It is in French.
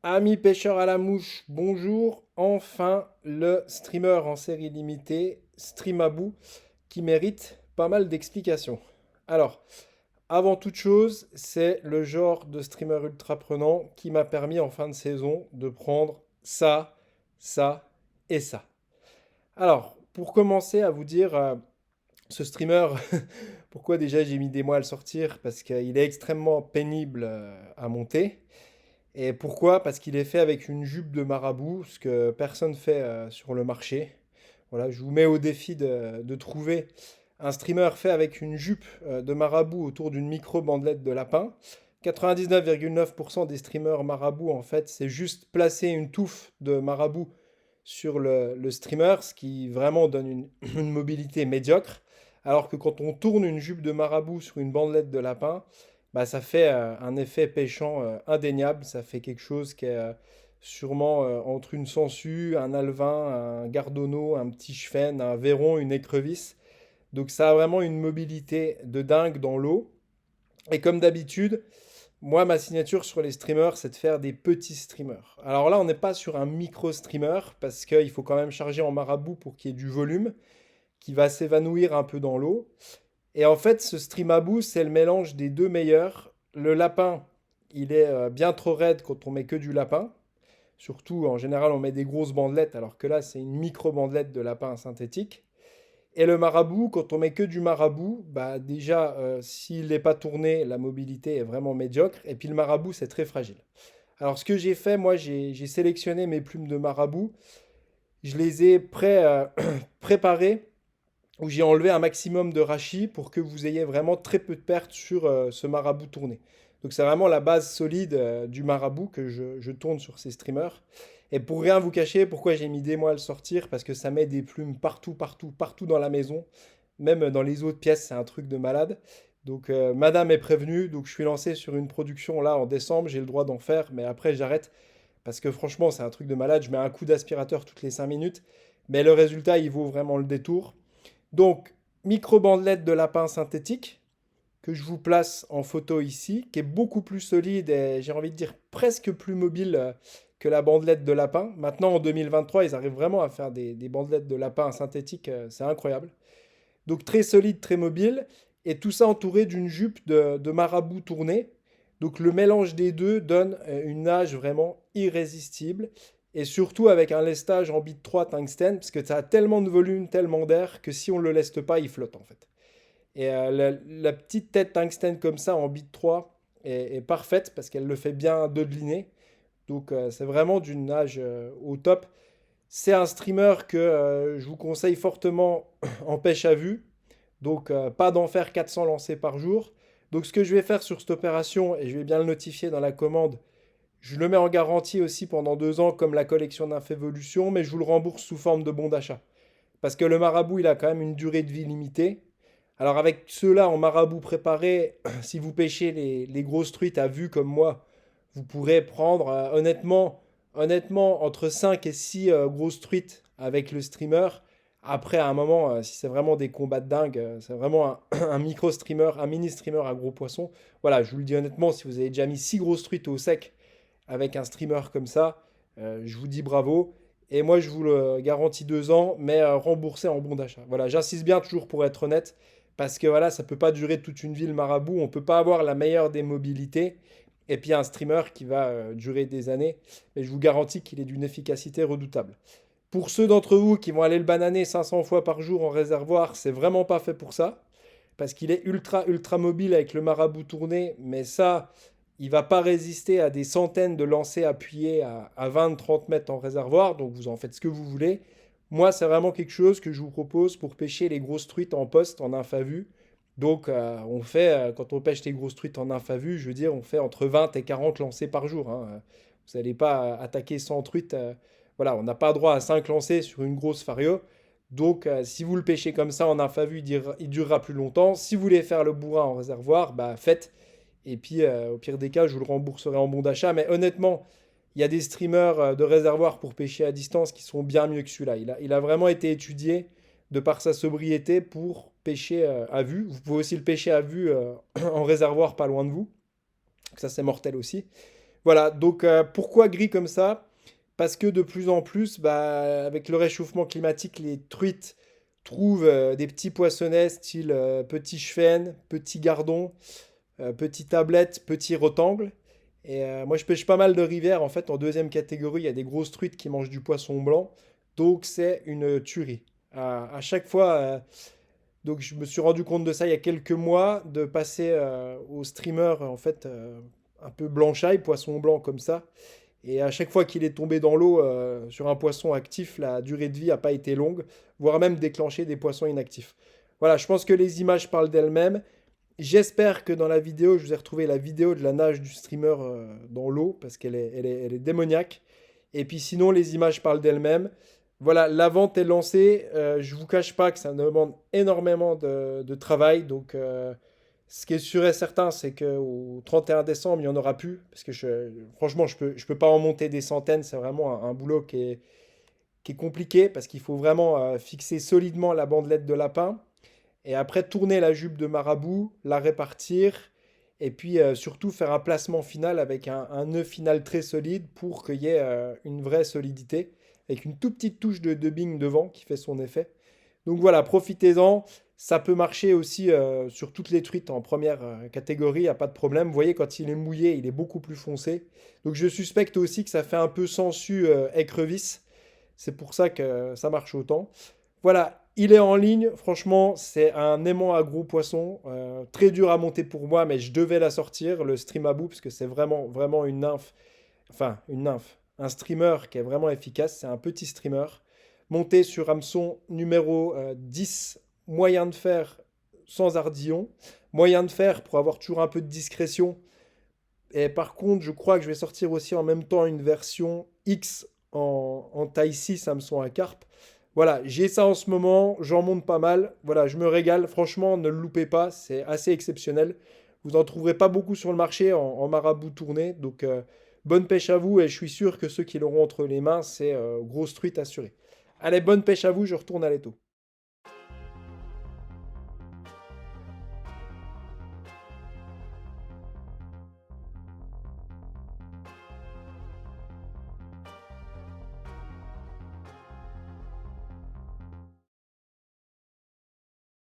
Amis pêcheurs à la mouche, bonjour. Enfin, le streamer en série limitée, Streamaboo, qui mérite pas mal d'explications. Alors, avant toute chose, c'est le genre de streamer ultra prenant qui m'a permis en fin de saison de prendre ça et ça. Alors, pour commencer à vous dire, ce streamer, pourquoi déjà j'ai mis des mois à le sortir? Parce qu'il est extrêmement pénible à monter. Et pourquoi? Parce qu'il est fait avec une jupe de marabout, ce que personne fait sur le marché. Voilà, je vous mets au défi de trouver un streamer fait avec une jupe de marabout autour d'une micro-bandelette de lapin. 99,9% des streamers marabout, en fait, c'est juste placer une touffe de marabout sur le streamer, ce qui vraiment donne une mobilité médiocre. Alors que quand on tourne une jupe de marabout sur une bandelette de lapin, bah, ça fait un effet pêchant indéniable. Ça fait quelque chose qui est sûrement entre une sangsue, un alevin, un gardonneau, un petit chefenne, un verron, une écrevisse. Donc ça a vraiment une mobilité de dingue dans l'eau. Et comme d'habitude, moi, ma signature sur les streamers, c'est de faire des petits streamers. Alors là, on n'est pas sur un micro streamer parce qu'il faut quand même charger en marabout pour qu'il y ait du volume qui va s'évanouir un peu dans l'eau. Et en fait, ce streamabou, c'est le mélange des deux meilleurs. Le lapin, il est bien trop raide quand on met que du lapin. Surtout, en général, on met des grosses bandelettes, alors que là, c'est une micro-bandelette de lapin synthétique. Et le marabout, quand on met que du marabout, bah déjà, s'il n'est pas tourné, la mobilité est vraiment médiocre. Et puis le marabout, c'est très fragile. Alors, ce que j'ai fait, moi, j'ai sélectionné mes plumes de marabout. Je les ai préparées où j'ai enlevé un maximum de rachis pour que vous ayez vraiment très peu de pertes sur ce marabout tourné. Donc c'est vraiment la base solide du marabout que je tourne sur ces streamers. Et pour rien vous cacher, pourquoi j'ai mis des mois à le sortir? Parce que ça met des plumes partout dans la maison. Même dans les autres pièces, c'est un truc de malade. Donc madame est prévenue, donc je suis lancé sur une production là en décembre, j'ai le droit d'en faire, mais après j'arrête. Parce que franchement, c'est un truc de malade, je mets un coup d'aspirateur toutes les 5 minutes. Mais le résultat, il vaut vraiment le détour. Donc, micro-bandelette de lapin synthétique que je vous place en photo ici, qui est beaucoup plus solide et j'ai envie de dire presque plus mobile que la bandelette de lapin. Maintenant, en 2023, ils arrivent vraiment à faire des bandelettes de lapin synthétiques, c'est incroyable. Donc très solide, très mobile, et tout ça entouré d'une jupe de marabout tournée. Donc le mélange des deux donne une nage vraiment irrésistible, et surtout avec un lestage en bit 3 tungstène, parce que ça a tellement de volume, tellement d'air, que si on ne le leste pas, il flotte en fait. Et la petite tête tungstène comme ça en bit 3 est parfaite, parce qu'elle le fait bien dodeliner. Donc c'est vraiment d'une nage au top. C'est un streamer que je vous conseille fortement en pêche à vue. Donc, pas d'en faire 400 lancers par jour. Donc, ce que je vais faire sur cette opération, et je vais bien le notifier dans la commande, je le mets en garantie aussi pendant 2 ans, comme la collection d'Infévolution, mais je vous le rembourse sous forme de bon d'achat. Parce que le marabout, il a quand même une durée de vie limitée. Alors, avec ceux-là en marabout préparé, si vous pêchez les grosses truites à vue comme moi, vous pourrez prendre honnêtement, entre 5 et 6 grosses truites avec le streamer. Après, à un moment, si c'est vraiment des combats de dingue, c'est vraiment un micro-streamer, un mini-streamer à gros poissons. Voilà, je vous le dis honnêtement, si vous avez déjà mis 6 grosses truites au sec avec un streamer comme ça, je vous dis bravo. Et moi, je vous le garantis 2 ans, mais remboursé en bon d'achat. Voilà, j'insiste bien toujours pour être honnête, parce que voilà, ça peut pas durer toute une vie le marabout. On peut pas avoir la meilleure des mobilités et puis un streamer qui va durer des années. Mais je vous garantis qu'il est d'une efficacité redoutable. Pour ceux d'entre vous qui vont aller le bananer 500 fois par jour en réservoir, c'est vraiment pas fait pour ça. Parce qu'il est ultra mobile avec le marabout tourné. Mais ça, il va pas résister à des centaines de lancers appuyés à 20-30 mètres en réservoir. Donc vous en faites ce que vous voulez. Moi, c'est vraiment quelque chose que je vous propose pour pêcher les grosses truites en poste, en infavue. Donc, on fait, quand on pêche les grosses truites en infavue, je veux dire, on fait entre 20 et 40 lancers par jour, hein. Vous n'allez pas attaquer 100 truites. Voilà, on n'a pas droit à 5 lancers sur une grosse fario. Donc, si vous le pêchez comme ça en infavue, il durera plus longtemps. Si vous voulez faire le bourrin en réservoir, bah faites. Et puis, au pire des cas, je vous le rembourserai en bon d'achat. Mais honnêtement, il y a des streamers de réservoir pour pêcher à distance qui sont bien mieux que celui-là. Il a vraiment été étudié de par sa sobriété pour pêcher à vue. Vous pouvez aussi le pêcher à vue en réservoir pas loin de vous. Ça, c'est mortel aussi. Voilà, donc pourquoi gris comme ça? Parce que de plus en plus, bah, avec le réchauffement climatique, les truites trouvent des petits poissonnets style petit chefenne, petit gardon, petit tablette, petit retangles. Et moi, je pêche pas mal de rivières. En fait, en deuxième catégorie, il y a des grosses truites qui mangent du poisson blanc. Donc, c'est une tuerie. À chaque fois, donc je me suis rendu compte de ça il y a quelques mois, de passer au streamer, en fait, un peu blanchaille, poisson blanc comme ça. Et à chaque fois qu'il est tombé dans l'eau sur un poisson actif, la durée de vie n'a pas été longue, voire même déclenché des poissons inactifs. Voilà, je pense que les images parlent d'elles-mêmes. J'espère que dans la vidéo, je vous ai retrouvé la vidéo de la nage du streamer dans l'eau, parce qu'elle est démoniaque. Et puis sinon, les images parlent d'elles-mêmes. Voilà, la vente est lancée. Je vous cache pas que ça demande énormément de travail. Donc, ce qui est sûr et certain, c'est qu'au 31 décembre, il n'y en aura plus. Parce que franchement, je peux pas en monter des centaines. C'est vraiment un boulot qui est compliqué, parce qu'il faut vraiment fixer solidement la bandelette de lapin. Et après, tourner la jupe de marabout, la répartir, et puis surtout faire un placement final avec un nœud final très solide pour qu'il y ait une vraie solidité, avec une toute petite touche de dubbing devant qui fait son effet. Donc voilà, profitez-en. Ça peut marcher aussi sur toutes les truites en première catégorie, il n'y a pas de problème. Vous voyez, quand il est mouillé, il est beaucoup plus foncé. Donc je suspecte aussi que ça fait un peu sensu écrevisse. C'est pour ça que ça marche autant. Voilà, il est en ligne. Franchement, c'est un aimant à gros poisson. Très dur à monter pour moi, mais je devais la sortir, le stream à bout, parce que c'est vraiment, vraiment une nymphe. Enfin, une nymphe. Un streamer qui est vraiment efficace. C'est un petit streamer. Monté sur hameçon numéro 10, moyen de fer sans ardillon. Moyen de fer pour avoir toujours un peu de discrétion. Et par contre, je crois que je vais sortir aussi en même temps une version X en taille 6 hameçon à carpe. Voilà, j'ai ça en ce moment, j'en monte pas mal. Voilà, je me régale. Franchement, ne le loupez pas, c'est assez exceptionnel. Vous n'en trouverez pas beaucoup sur le marché en marabout tourné. Donc, bonne pêche à vous et je suis sûr que ceux qui l'auront entre les mains, c'est grosse truite assurée. Allez, bonne pêche à vous, je retourne à l'étau.